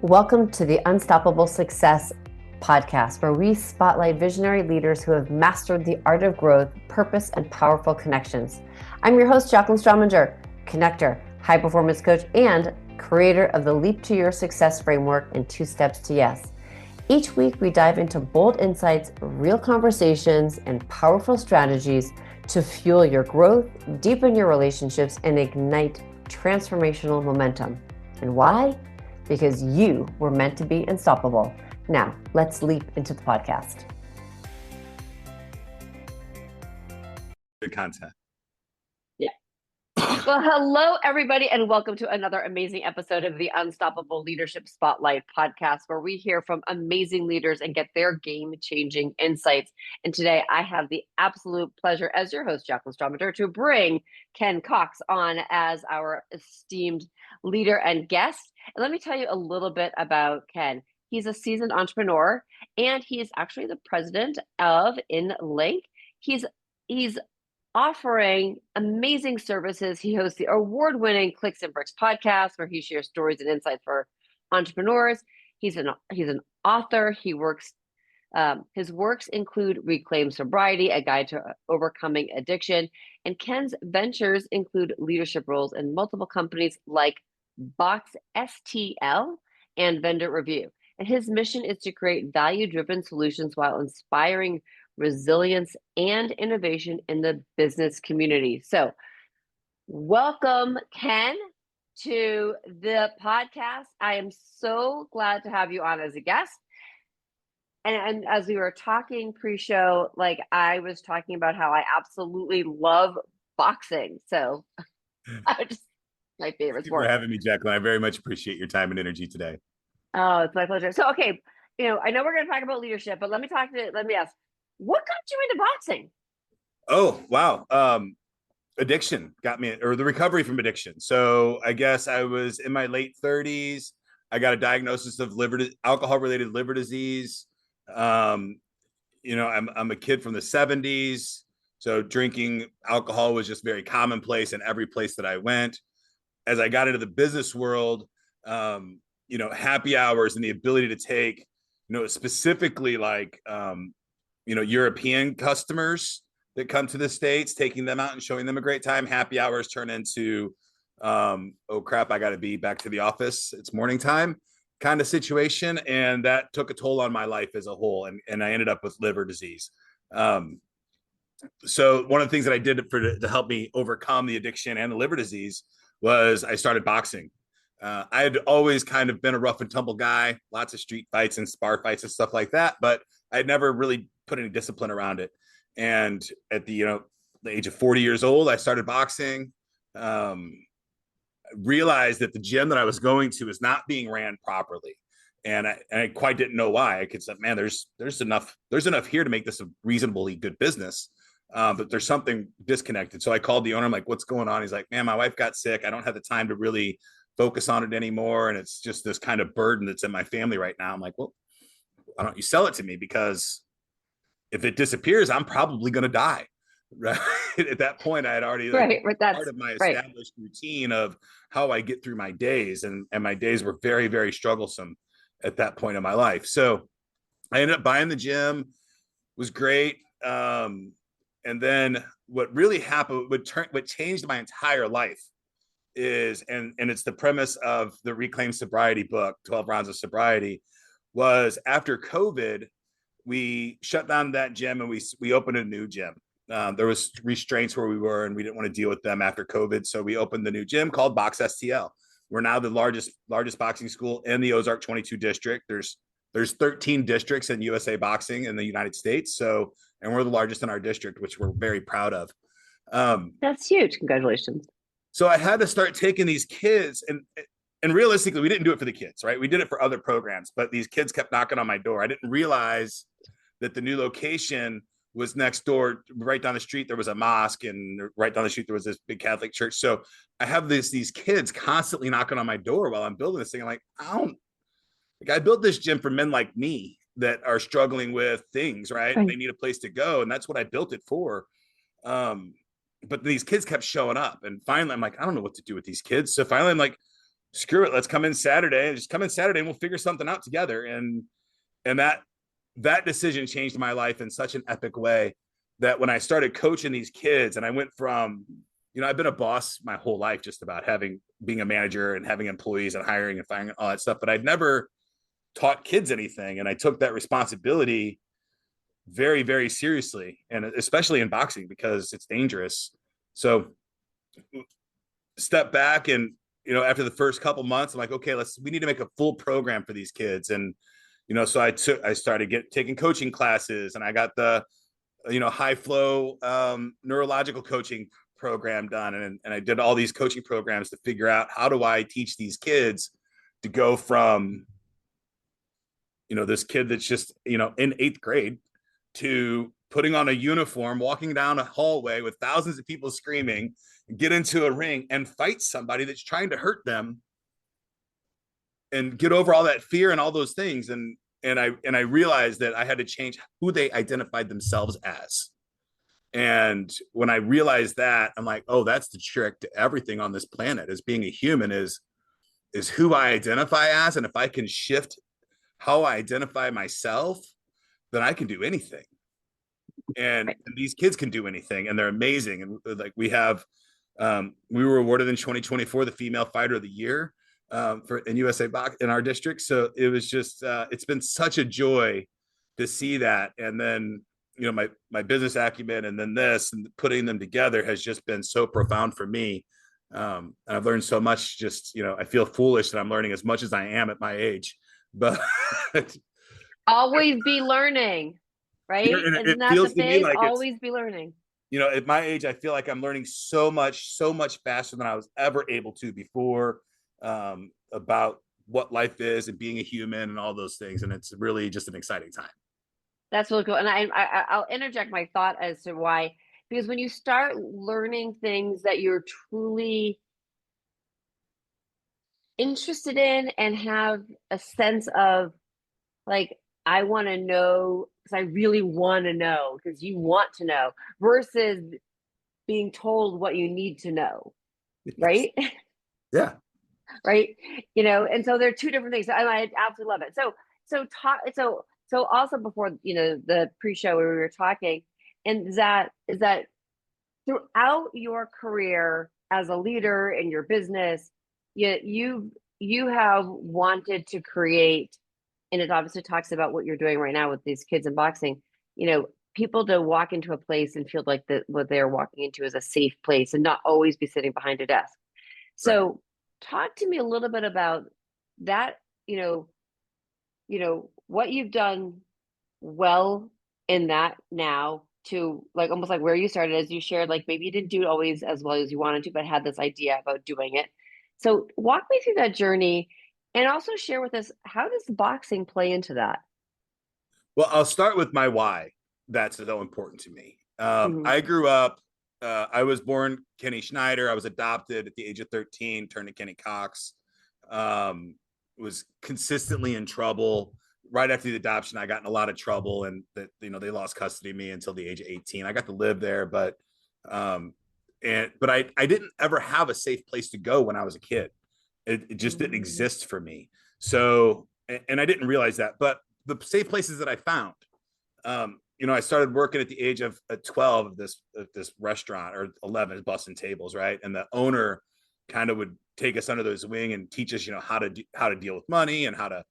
Welcome to the Unstoppable Success podcast, where we spotlight visionary leaders who have mastered the art of growth, purpose, and powerful connections. I'm your host, Jacqueline Strominger, connector, high performance coach, and creator of the Leap to Your Success framework and 2 Steps to Yes. Each week, we dive into bold insights, real conversations, and powerful strategies to fuel your growth, deepen your relationships, and ignite transformational momentum. And why? Because you were meant to be unstoppable. Now, let's leap into the podcast. Good content. Yeah. Well, hello, everybody, and welcome to another amazing episode of the Unstoppable Leadership Spotlight podcast, where we hear from amazing leaders and get their game-changing insights. And today, I have the absolute pleasure, as your host, Jacqueline Strominger, to bring Ken Cox on as our esteemed leader and guest. And let me tell you a little bit about Ken. He's a seasoned entrepreneur, and he is actually the president of Inlink. He's offering amazing services. He hosts the award-winning Clicks and Bricks podcast, where he shares stories and insights for entrepreneurs. He's an author. His works include Reclaim Sobriety, a guide to overcoming addiction, and Ken's ventures include leadership roles in multiple companies like Box STL and Vendor Review. And his mission is to create value-driven solutions while inspiring resilience and innovation in the business community. So welcome, Ken, to the podcast. I am so glad to have you on as a guest. And as we were talking pre-show, like I was talking about how I absolutely love boxing. So I just my favorite sport. Thank you for having me, Jacqueline. I very much appreciate your time and energy today. Oh, it's my pleasure. So, okay, I know we're going to talk about leadership, but let me ask, what got you into boxing? Oh, wow. Addiction got me, or the recovery from addiction. So I guess I was in my late 30s. I got a diagnosis of alcohol-related liver disease. I'm a kid from the 70s. So drinking alcohol was just very commonplace in every place that I went. As I got into the business world, happy hours and the ability to take, specifically like, European customers that come to the States, taking them out and showing them a great time. Happy hours turn into, oh crap, I got to be back to the office. It's morning time kind of situation. And that took a toll on my life as a whole. And I ended up with liver disease. So one of the things that I did to help me overcome the addiction and the liver disease was I started boxing. I had always kind of been a rough and tumble guy, lots of street fights and spar fights and stuff like that, but I had never really put any discipline around it. And at the age of 40 years old, I started boxing. Realized that the gym that I was going to is not being ran properly. And I quite didn't know why. I could say, man, there's enough here to make this a reasonably good business. But there's something disconnected. So I called the owner. I'm like, what's going on? He's like, man, my wife got sick. I don't have the time to really focus on it anymore. And it's just this kind of burden that's in my family right now. I'm like, well, why don't you sell it to me? Because if it disappears, I'm probably going to die. Right. At that point, I had already part of my established routine of how I get through my days. And my days were very, very strugglesome at that point in my life. So I ended up buying the gym. It was great. And then what really happened, what changed my entire life is, and it's the premise of the Reclaim Sobriety book, 12 Rounds of Sobriety, was after COVID, we shut down that gym and we opened a new gym. There was restraints where we were, and we didn't want to deal with them after COVID. So we opened the new gym called Box STL. We're now the largest boxing school in the Ozark 22 district. There's 13 districts in USA Boxing in the United States. So, and we're the largest in our district, which we're very proud of. That's huge. Congratulations. So I had to start taking these kids, and realistically, we didn't do it for the kids, right? We did it for other programs, but these kids kept knocking on my door. I didn't realize that the new location was next door, right down the street. There was a mosque, and right down the street, there was this big Catholic church. So I have these kids constantly knocking on my door while I'm building this thing. I'm like, I built this gym for men like me that are struggling with things, right? And they need a place to go. And that's what I built it for. But these kids kept showing up. And finally, I'm like, I don't know what to do with these kids. So finally, I'm like, screw it, let's come in Saturday, and just come in Saturday and we'll figure something out together. And that decision changed my life in such an epic way that when I started coaching these kids, and I went from, I've been a boss my whole life, just about being a manager and having employees and hiring and firing and all that stuff, but I'd never taught kids anything. And I took that responsibility very, very seriously, and especially in boxing because it's dangerous. So step back, and after the first couple months, I'm like, okay, we need to make a full program for these kids. And so I started taking coaching classes, and I got the high flow neurological coaching program done, and I did all these coaching programs to figure out, how do I teach these kids to go from this kid that's just in 8th grade to putting on a uniform, walking down a hallway with thousands of people screaming, get into a ring and fight somebody that's trying to hurt them, and get over all that fear and all those things. And I realized that I had to change who they identified themselves as. And when I realized that, I'm like, oh, that's the trick to everything on this planet, as being a human, is who I identify as. And if I can shift how I identify myself, then I can do anything. And these kids can do anything, and they're amazing. And like we were awarded in 2024 the Female Fighter of the Year in USA Box in our district. So it was just it's been such a joy to see that. And then my business acumen, and then this, and putting them together has just been so profound for me. And I've learned so much. Just I feel foolish that I'm learning as much as I am at my age, but always be learning, right? Isn't that the thing? Like, always be learning. At my age, I feel like I'm learning so much faster than I was ever able to before, about what life is and being a human and all those things. And it's really just an exciting time. That's really cool. And I'll interject my thought as to why, because when you start learning things that you're truly interested in and have a sense of, like, I want to know because I really want to know, because you want to know, versus being told what you need to know, right? Yeah. Right. And so they're two different things. I absolutely love it. So also before, the pre-show where we were talking, and is that throughout your career as a leader in your business, you have wanted to create, and it obviously talks about what you're doing right now with these kids in boxing, people to walk into a place and feel like what they're walking into is a safe place, and not always be sitting behind a desk. So right. Talk to me a little bit about that, what you've done well in that now, to like almost like where you started, as you shared, like maybe you didn't do it always as well as you wanted to, but had this idea about doing it. So walk me through that journey, and also share with us, how does boxing play into that? Well, I'll start with my why. That's so important to me. I grew up, I was born Kenny Schneider. I was adopted at the age of 13, turned to Kenny Cox. Was consistently in trouble. Right after the adoption, I got in a lot of trouble, and that they lost custody of me until the age of 18. I got to live there, but I didn't ever have a safe place to go when I was a kid. It just didn't exist for me. So, and I didn't realize that. But the safe places that I found, I started working at the age of 12 of this restaurant, or 11, busting tables, right? And the owner kind of would take us under his wing and teach us, how to deal with money, and how to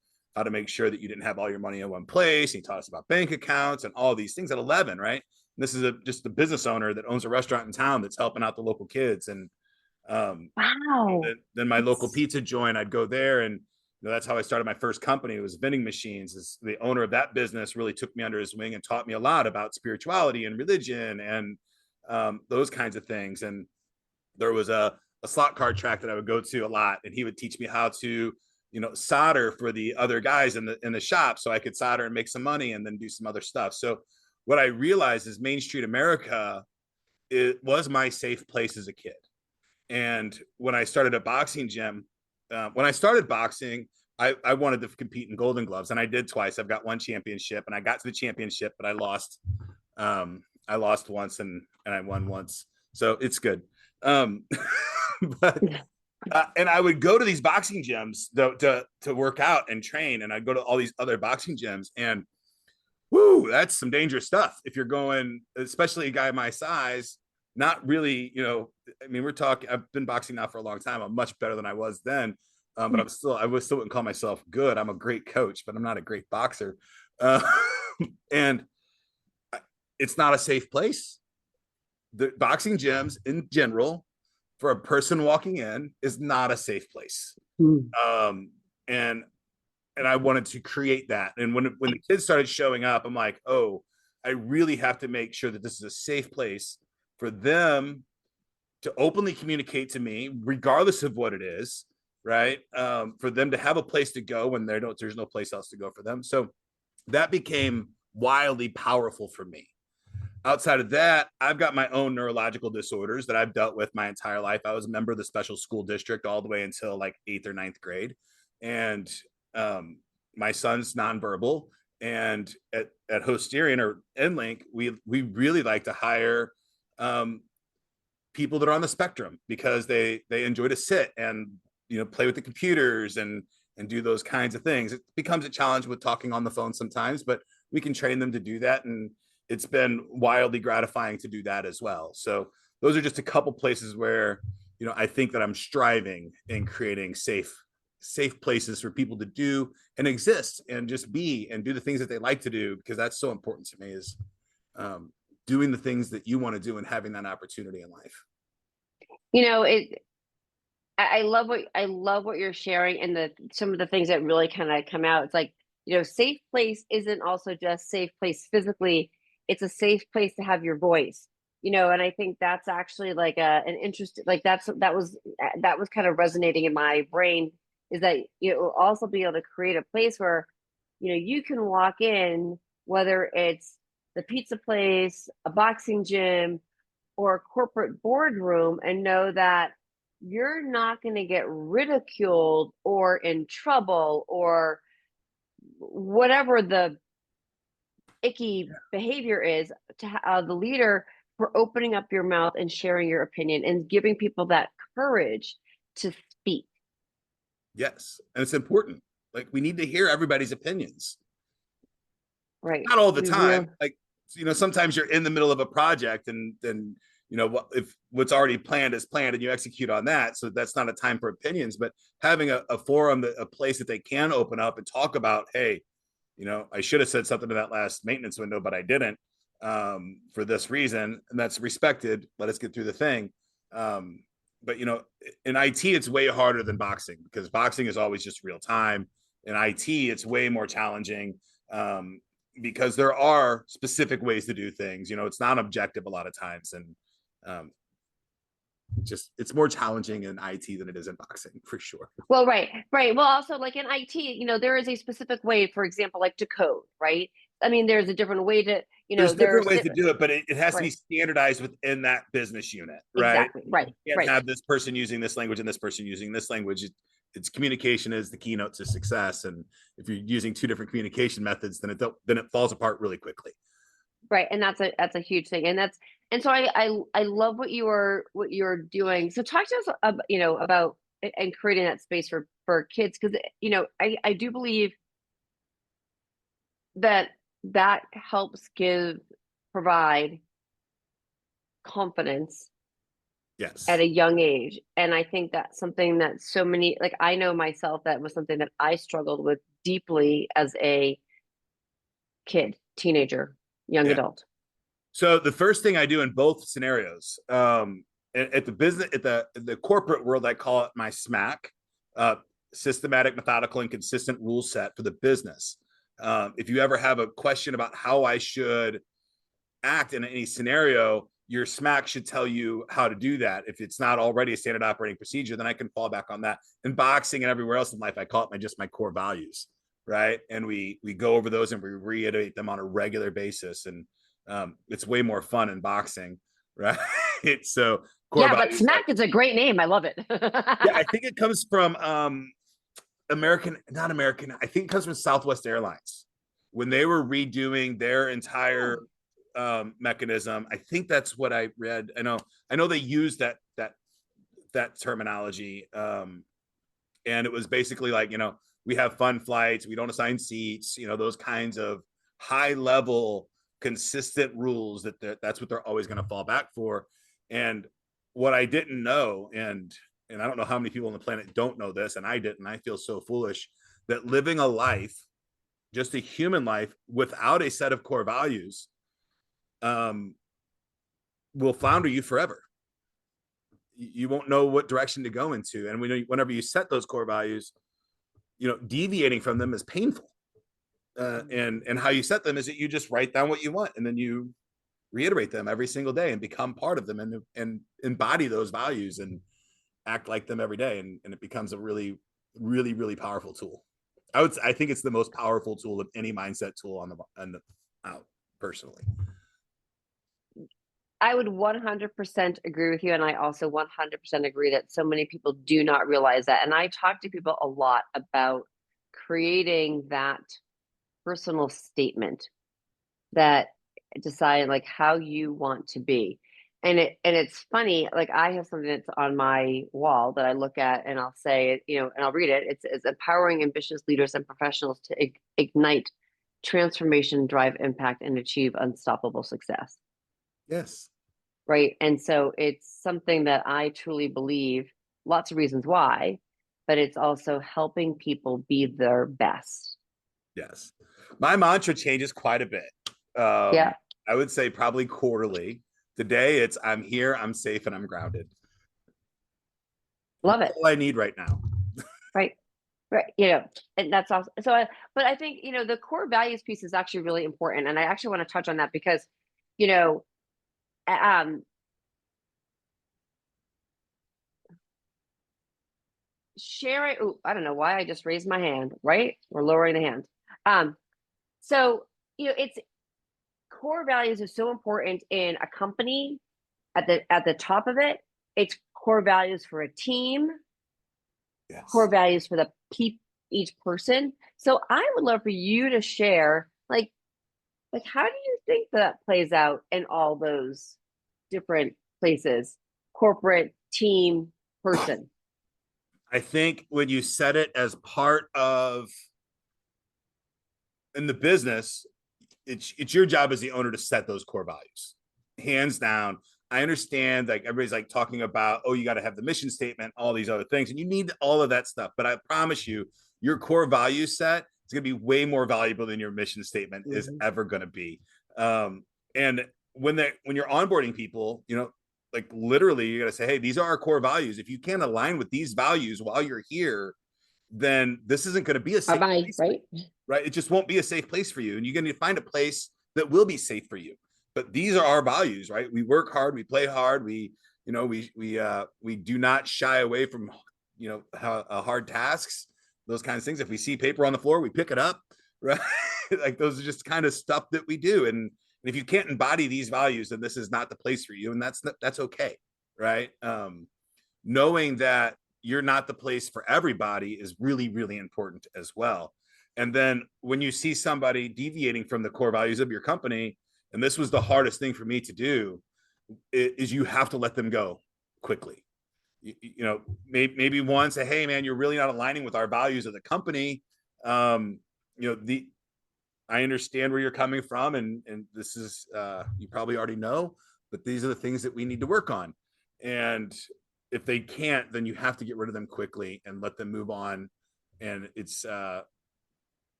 make sure that you didn't have all your money in one place. He taught us about bank accounts and all these things at 11, right? And this is just a business owner that owns a restaurant in town that's helping out the local kids. And wow. Then my local pizza joint, I'd go there, and that's how I started my first company. It was vending machines. The owner of that business really took me under his wing and taught me a lot about spirituality and religion and those kinds of things. And there was a slot card track that I would go to a lot, and he would teach me how to solder for the other guys in the shop, so I could solder and make some money and then do some other stuff. So what I realized is Main Street America, it was my safe place as a kid. And when I started a boxing gym, when I started boxing, I wanted to compete in Golden Gloves, and I did twice. I've got one championship, and I got to the championship, but I lost. I lost once, and I won once, so it's good. But And I would go to these boxing gyms to work out and train, and I'd go to all these other boxing gyms, and whoo, that's some dangerous stuff. If you're going, especially a guy my size, not really, I mean, I've been boxing now for a long time. I'm much better than I was then. But I wouldn't call myself good. I'm a great coach, but I'm not a great boxer. Uh, and it's not a safe place. The boxing gyms in general, for a person walking in, is not a safe place. Um, and I wanted to create that. And when the kids started showing up, I'm like, oh, I really have to make sure that this is a safe place for them to openly communicate to me, regardless of what it is, right? For them to have a place to go when there's no place else to go for them. So that became wildly powerful for me. Outside of that, I've got my own neurological disorders that I've dealt with my entire life. I was a member of the special school district all the way until like 8th or 9th grade. And my son's nonverbal. And at Hosterian or Inlink, we really like to hire people that are on the spectrum because they enjoy to sit and play with the computers and do those kinds of things. It becomes a challenge with talking on the phone sometimes, but we can train them to do that. And it's been wildly gratifying to do that as well. So those are just a couple places where, I think that I'm striving in creating safe places for people to do and exist and just be and do the things that they like to do, because that's so important to me, is doing the things that you want to do and having that opportunity in life. I love what you're sharing, and some of the things that really kind of come out. It's like, safe place isn't also just safe place physically. It's a safe place to have your voice, and I think that's actually like an interest, like that was kind of resonating in my brain, is that will also be able to create a place where, you can walk in, whether it's the pizza place, a boxing gym, or a corporate boardroom, and know that you're not going to get ridiculed or in trouble or whatever the icky behavior is to the leader, for opening up your mouth and sharing your opinion and giving people that courage to speak. Yes. And it's important. Like, we need to hear everybody's opinions. Right. Not all the time. Like, sometimes you're in the middle of a project and then, if what's already planned is planned and you execute on that. So that's not a time for opinions, but having a forum, a place that they can open up and talk about, hey, I should have said something to that last maintenance window, but I didn't, for this reason, and that's respected. Let us get through the thing. But in IT, it's way harder than boxing, because boxing is always just real time. In IT, it's way more challenging, because there are specific ways to do things. It's not objective a lot of times, and it's more challenging in IT than it is in boxing, for sure. Well, right. Well, also, like in IT, there is a specific way, for example, like to code, right? I mean, there's a different way to, there's different ways to do it, but it has to be standardized within that business unit, right? Exactly. Right. You can't have this person using this language and this person using this language. It's communication is the keynote to success, and if you're using two different communication methods, then it falls apart really quickly. Right, and that's a huge thing, and so I love what you're doing. So talk to us about and creating that space for kids, because I do believe that helps provide confidence, yes, at a young age. And I think that's something that so many, like, I know myself, that was something that I struggled with deeply as a kid, teenager, young adult. So the first thing I do in both scenarios, at the corporate world, I call it my SMAC, systematic, methodical, and consistent rule set for the business. If you ever have a question about how I should act in any scenario, your SMAC should tell you how to do that. If it's not already a standard operating procedure, then I can fall back on that. In boxing and everywhere else in life, I call it my core values, right? And we go over those and we reiterate them on a regular basis. And it's way more fun in boxing, right? So core values, but SMAC is a great name. I love it. Yeah, I think it comes from not American. I think it comes from Southwest Airlines when they were redoing their entire mechanism. I think that's what I read. I know they used that that terminology. And it was basically like, we have fun flights, we don't assign seats, those kinds of high level consistent rules that's what they're always going to fall back for. And what I didn't know, and I don't know how many people on the planet don't know this, and I didn't, I feel so foolish, that living a life, just a human life, without a set of core values, will flounder you forever. You won't know what direction to go into. And whenever you set those core values, deviating from them is painful. And how you set them is that you just write down what you want, and then you reiterate them every single day and become part of them, and embody those values and act like them every day. And it becomes a really, really, really powerful tool. I think it's the most powerful tool of any mindset tool on the out, personally. I would 100% agree with you. And I also 100% agree that so many people do not realize that. And I talk to people a lot about creating that personal statement that decide like how you want to be. And it's funny, like I have something that's on my wall that I look at and I'll say, and I'll read it. It's empowering ambitious leaders and professionals to ignite transformation, drive impact, and achieve unstoppable success. Yes. Right. And so it's something that I truly believe, lots of reasons why, but it's also helping people be their best. Yes. My mantra changes quite a bit. Yeah. I would say probably quarterly. Today it's I'm here, I'm safe, and I'm grounded. Love That's it. all I need right now. Right. Right. And that's also, but I think, the core values piece is actually really important. And I actually want to touch on that because, um, sharing, I don't know why I just raised my hand, right? Or lowering the hand. So, it's core values is so important in a company at the top of it. It's core values for a team, Yes. core values for the each person. So I would love for you to share, like how do you think that plays out in all those different places, corporate, team, person? I think when you set it as part of in the business, it's your job as the owner to set those core values, hands down. I understand, like everybody's like talking about, oh, you got to have the mission statement, all these other things, and you need all of that stuff. But I promise you, your core value set is going to be way more valuable than your mission statement is ever going to be. And when you're onboarding people, like literally, you got to say, hey, these are our core values. If you can't align with these values while you're here, then this isn't going to be a safe place, right? Right? It just won't be a safe place for you, and you're going to find a place that will be safe for you. But these are our values, right? We work hard, we play hard, we do not shy away from hard tasks, those kinds of things. If we see paper on the floor, we pick it up, right? Like those are just kind of stuff that we do. And if you can't embody these values, then this is not the place for you, and that's okay, right? Knowing that you're not the place for everybody is really, really important as well. And then when you see somebody deviating from the core values of your company, and this was the hardest thing for me to do, is you have to let them go quickly. Maybe one say, hey man, you're really not aligning with our values of the company. I understand where you're coming from, and this is you probably already know, but these are the things that we need to work on. And if they can't, then you have to get rid of them quickly and let them move on. And it's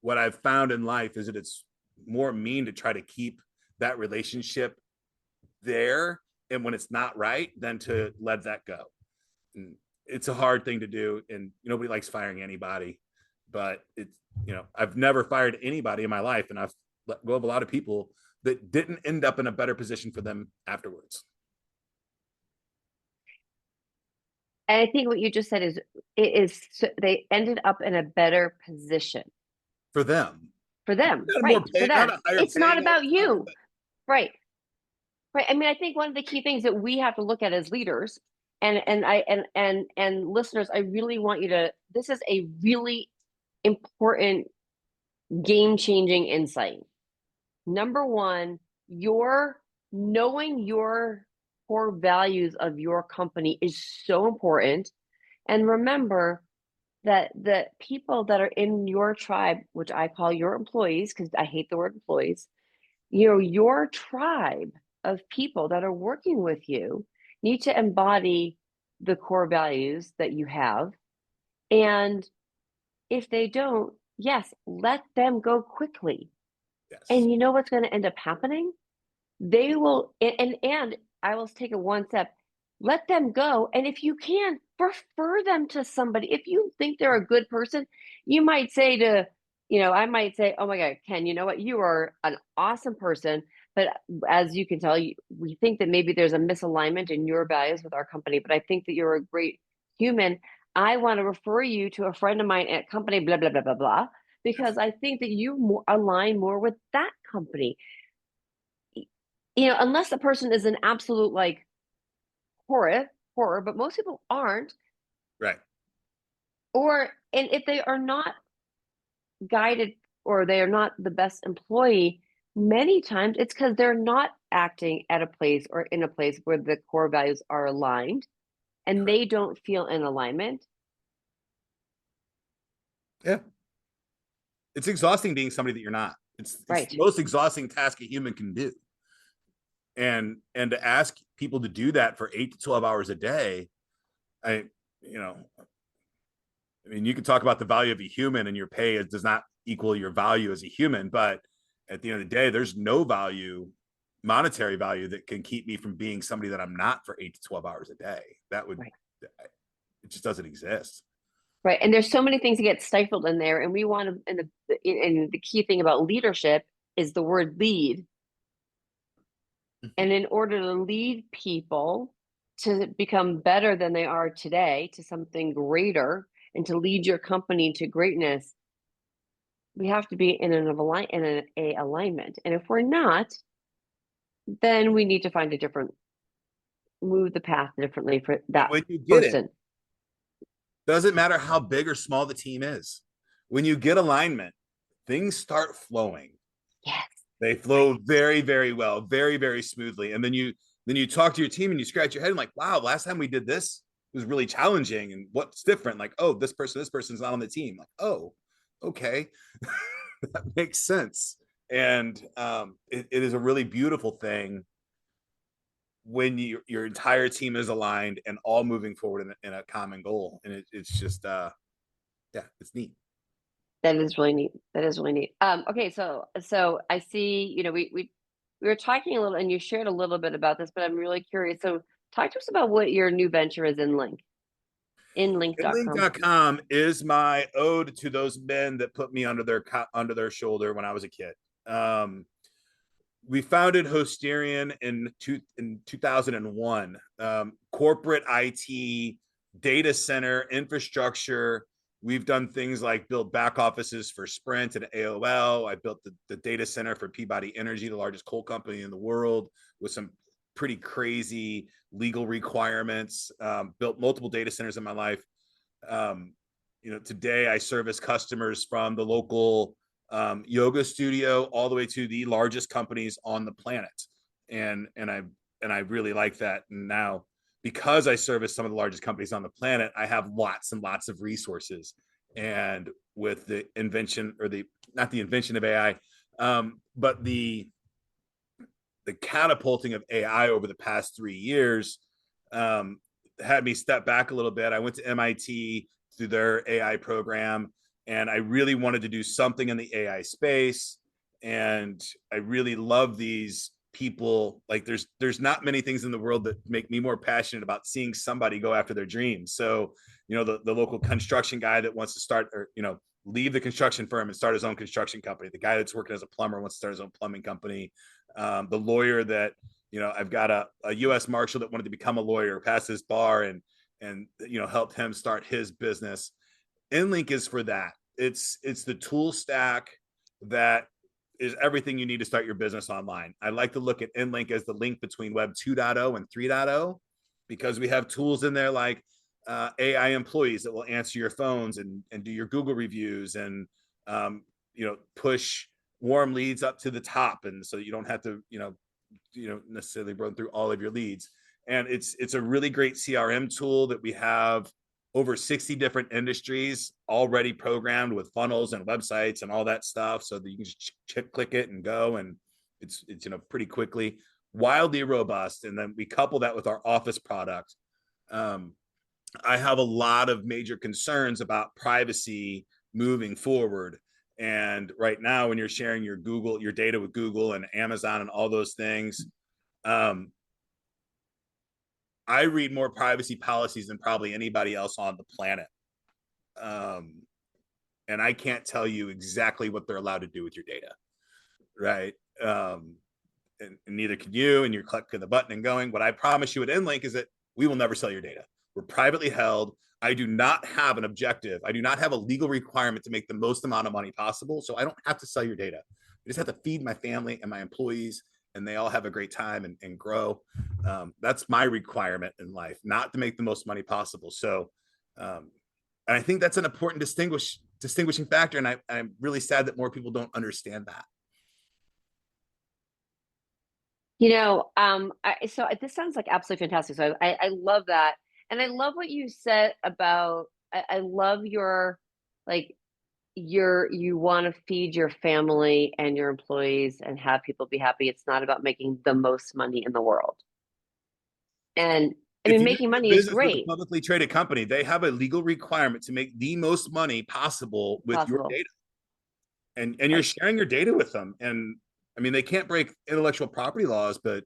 what I've found in life is that it's more mean to try to keep that relationship there, and when it's not right, then to let that go. And it's a hard thing to do, and nobody likes firing anybody, but it's I've never fired anybody in my life, and I've let go of a lot of people that didn't end up in a better position for them afterwards. And I think what you just said is they ended up in a better position For them. for them, Not a right? more pay, For not them, a higher it's not paying, about you, right? Right. I mean, I think one of the key things that we have to look at as leaders, and listeners, I really want you to. This is a really important, game-changing insight. Number one, knowing your core values of your company is so important. And remember that the people that are in your tribe, which I call your employees, because I hate the word employees, your tribe of people that are working with you need to embody the core values that you have. And if they don't, yes, let them go quickly. Yes. And you know what's going to end up happening? They will, and I will take it one step. Let them go. And if you can, refer them to somebody. If you think they're a good person, you might say I might say, oh my God, Ken, you know what? You are an awesome person. But as you can tell, we think that maybe there's a misalignment in your values with our company. But I think that you're a great human. I want to refer you to a friend of mine at company, blah, blah, blah, blah, blah, because I think that you align more with that company. Unless the person is an absolute like horror, but most people aren't. Right. And if they are not guided or they are not the best employee, many times it's because they're not acting at a place or in a place where the core values are aligned and Correct. they don't feel in alignment. Yeah. It's exhausting being somebody that you're not. It's the Right. most exhausting task a human can do. And to ask people to do that for 8 to 12 hours a day, I you know, I mean, you can talk about the value of a human and your pay does not equal your value as a human, but at the end of the day, there's no value, monetary value, that can keep me from being somebody that I'm not for 8 to 12 hours a day. That would, Right. it just doesn't exist. Right. And there's so many things that get stifled in there. And we want to, and the key thing about leadership is the word lead. And in order to lead people to become better than they are today, to something greater, and to lead your company to greatness, we have to be in a alignment. And if we're not, then we need to find move the path differently for And that when you get it, person. doesn't matter how big or small the team is. When you get alignment, things start flowing. Yes. They flow very, very well, very, very smoothly. And then you talk to your team and you scratch your head and like, wow, last time we did this was really challenging. And what's different? Like, oh, this person's not on the team. Like, oh, okay. That makes sense. And it is a really beautiful thing when your entire team is aligned and all moving forward in a common goal. And it's just yeah, it's neat. That is really neat. That is really neat. Okay, so I see, we were talking a little and you shared a little bit about this, but I'm really curious. So talk to us about what your new venture is Inlink. Inlink.com. Inlink.com is my ode to those men that put me under their shoulder when I was a kid. Um, we founded Hosterian in 2001. Corporate IT, data center infrastructure. We've done things like build back offices for Sprint and AOL. I built the data center for Peabody Energy, the largest coal company in the world, with some pretty crazy legal requirements. Built multiple data centers in my life. Um, today I service customers from the local yoga studio all the way to the largest companies on the planet, and I really like that. And now, because I service some of the largest companies on the planet, I have lots and lots of resources. And with the invention, or the not the invention of AI, but the catapulting of AI over the past 3 years, had me step back a little bit. I went to MIT through their AI program, and I really wanted to do something in the AI space. And I really love these people. Like there's not many things in the world that make me more passionate about seeing somebody go after their dreams. So, the local construction guy that wants to start, or leave the construction firm and start his own construction company. The guy that's working as a plumber wants to start his own plumbing company. The lawyer that, I've got a U.S. Marshal that wanted to become a lawyer, passed his bar, and helped him start his business. Inlink is for that. It's the tool stack that is everything you need to start your business online. I like to look at Inlink as the link between Web 2.0 and 3.0, because we have tools in there like AI employees that will answer your phones and do your Google reviews, and push warm leads up to the top, and so you don't have to necessarily run through all of your leads. And it's a really great CRM tool that we have over 60 different industries already programmed with funnels and websites and all that stuff, so that you can just click it and go, and it's pretty quickly, wildly robust. And then we couple that with our office product. I have a lot of major concerns about privacy moving forward. And right now, when you're sharing your data with Google and Amazon and all those things, I read more privacy policies than probably anybody else on the planet. And I can't tell you exactly what they're allowed to do with your data, right? And neither can you, and you're clicking the button and going. What I promise you at Inlink is that we will never sell your data. We're privately held. I do not have an objective. I do not have a legal requirement to make the most amount of money possible. So I don't have to sell your data. I just have to feed my family and my employees, and they all have a great time and grow. That's my requirement in life, not to make the most money possible. So, and I think that's an important distinguishing factor. And I'm really sad that more people don't understand that. So this sounds like absolutely fantastic. So I love that. And I love what you said about, I love your, like, you want to feed your family and your employees and have people be happy. It's not about making the most money in the world. And I mean, making money is great. With a publicly traded company, they have a legal requirement to make the most money possible with your data. And you're sharing your data with them. And I mean, they can't break intellectual property laws, but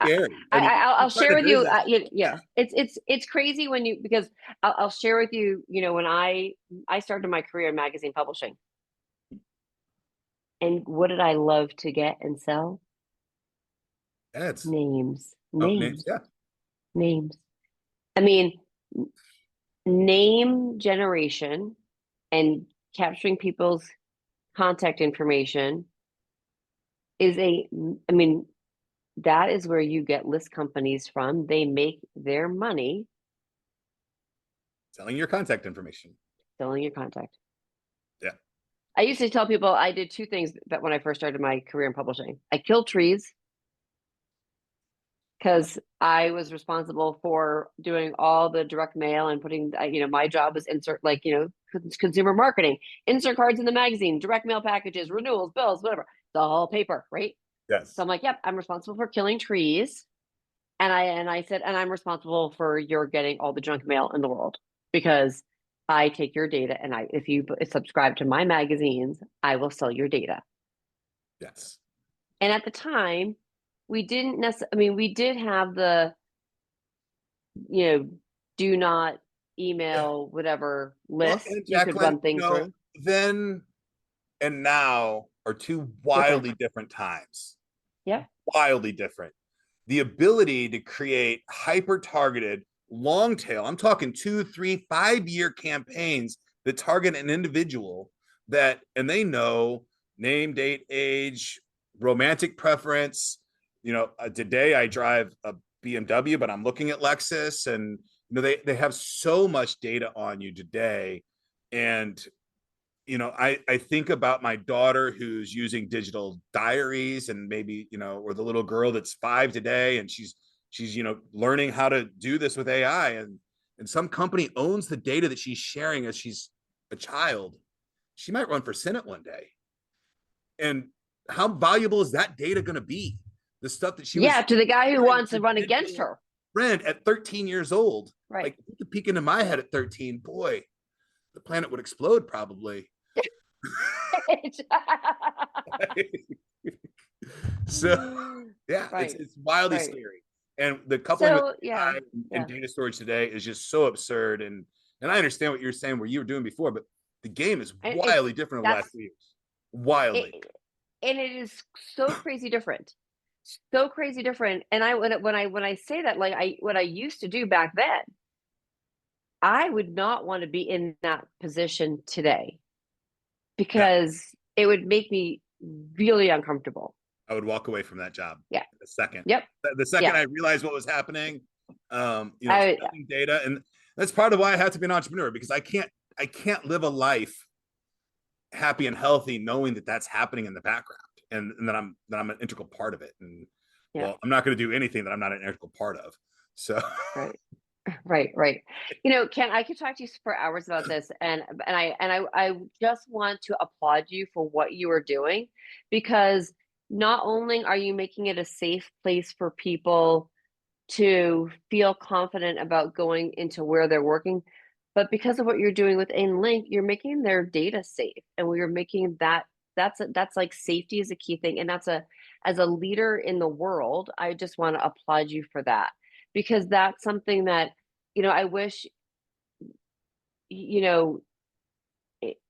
I'll share with you. Yeah, it's crazy because I'll share with you. When I started my career in magazine publishing, and what did I love to get and sell? Ads. Names. Yeah. Names. I mean, name generation and capturing people's contact information that is where you get list companies from. They make their money selling your contact information. Selling your contact. Yeah. I used to tell people I did two things that when I first started my career in publishing. I killed trees because I was responsible for doing all the direct mail and putting, my job was consumer marketing, insert cards in the magazine, direct mail packages, renewals, bills, whatever, the whole paper, right? Yes. So I'm like, yep, I'm responsible for killing trees. And I said, and I'm responsible for your getting all the junk mail in the world, because I take your data, and if you subscribe to my magazines, I will sell your data. Yes. And at the time, we didn't necessarily, we did have the, do not email whatever list you could run things through. Then and now are two wildly different times. Yeah. Wildly different. The ability to create hyper-targeted, long tail, I'm talking 2, 3, 5-year campaigns that target an individual and they know name, date, age, romantic preference. Today I drive a BMW, but I'm looking at Lexus, and they have so much data on you today. And I think about my daughter who's using digital diaries, and maybe, or the little girl that's 5 today, and she's learning how to do this with AI, and some company owns the data that she's sharing as she's a child. She might run for Senate one day. And how valuable is that data going to be? The stuff that she to the guy who wants to run against her. Friend at 13 years old. Right. Like, if you could peek into my head at 13, boy, the planet would explode probably. So yeah, right. It's wildly scary. And the coupling with AI and data storage today is just so absurd. And I understand what you're saying, what you were doing before, but the game is wildly different over the last 2 years. Wildly. And it is so crazy different. So crazy different. And when I say that, like, what I used to do back then, I would not want to be in that position today, because it would make me really uncomfortable. I would walk away from that job. Yeah. The second. Yep. The second I realized what was happening, data, and that's part of why I have to be an entrepreneur, because I can't live a life happy and healthy knowing that that's happening in the background, and that I'm an integral part of it. And Yeah. Well, I'm not going to do anything that I'm not an integral part of. So Right. Right. Ken, I could talk to you for hours about this, and I just want to applaud you for what you are doing, because not only are you making it a safe place for people to feel confident about going into where they're working, but because of what you're doing with Inlink, you're making their data safe, and we are making that's like safety is a key thing, and as a leader in the world, I just want to applaud you for that, because that's something that I wish, you know,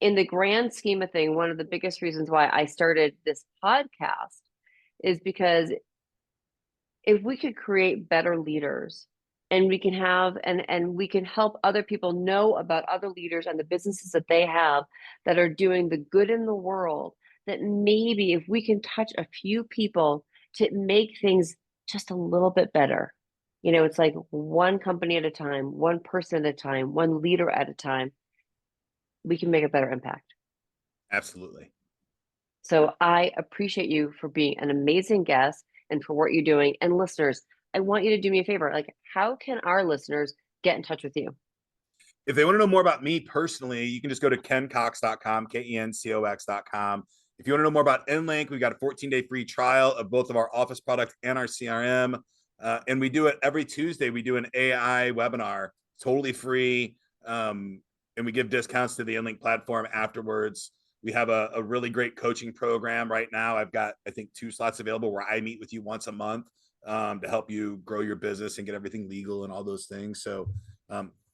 in the grand scheme of thing, one of the biggest reasons why I started this podcast is because if we could create better leaders, and we can have and we can help other people know about other leaders and the businesses that they have that are doing the good in the world, that maybe if we can touch a few people to make things just a little bit better. It's like one company at a time, one person at a time, one leader at a time, we can make a better impact. absolutely. So I appreciate you for being an amazing guest and for what you're doing. And listeners, I want you to do me a favor. Like, how can our listeners get in touch with you? If they want to know more about me personally, you can just go to kencox.com, kencox.com. If you want to know more about Inlink, we got a 14-day free trial of both of our office product and our CRM. And we do it every Tuesday. We do an AI webinar, totally free. And we give discounts to the Inlink platform afterwards. We have a really great coaching program right now. I've got, I think, 2 slots available where I meet with you once a month to help you grow your business and get everything legal and all those things. So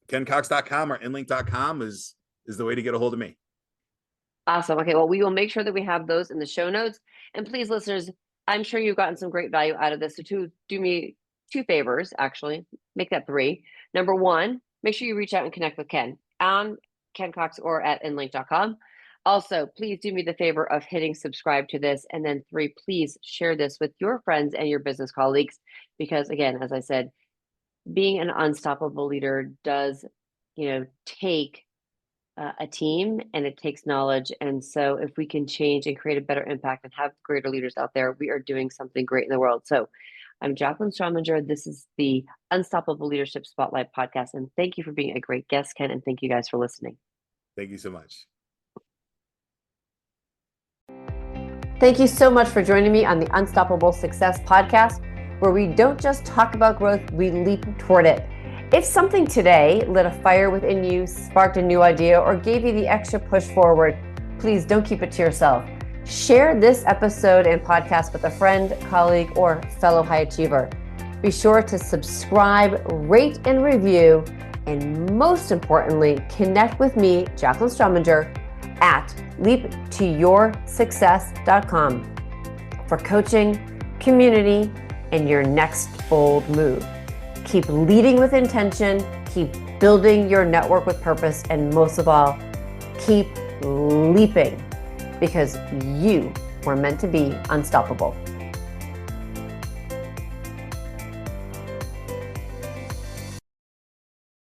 kencox.com or inlink.com is the way to get a hold of me. Awesome. Okay, well, we will make sure that we have those in the show notes. And please, listeners, I'm sure you've gotten some great value out of this. So do me 2 favors, actually, make that 3. Number 1, make sure you reach out and connect with Ken on Ken Cox or at inlink.com. Also, please do me the favor of hitting subscribe to this. And then 3, please share this with your friends and your business colleagues. Because again, as I said, being an unstoppable leader does, take a team, and it takes knowledge. And so if we can change and create a better impact and have greater leaders out there, we are doing something great in the world. So I'm Jacqueline Strominger. This is the Unstoppable Leadership Spotlight podcast. And thank you for being a great guest, Ken. And thank you guys for listening. Thank you so much. Thank you so much for joining me on the Unstoppable Success podcast, where we don't just talk about growth, we leap toward it. If something today lit a fire within you, sparked a new idea, or gave you the extra push forward, please don't keep it to yourself. Share this episode and podcast with a friend, colleague, or fellow high achiever. Be sure to subscribe, rate, and review, and most importantly, connect with me, Jacqueline Strominger, at leaptoyoursuccess.com for coaching, community, and your next bold move. Keep leading with intention, keep building your network with purpose, and most of all, keep leaping, because you were meant to be unstoppable.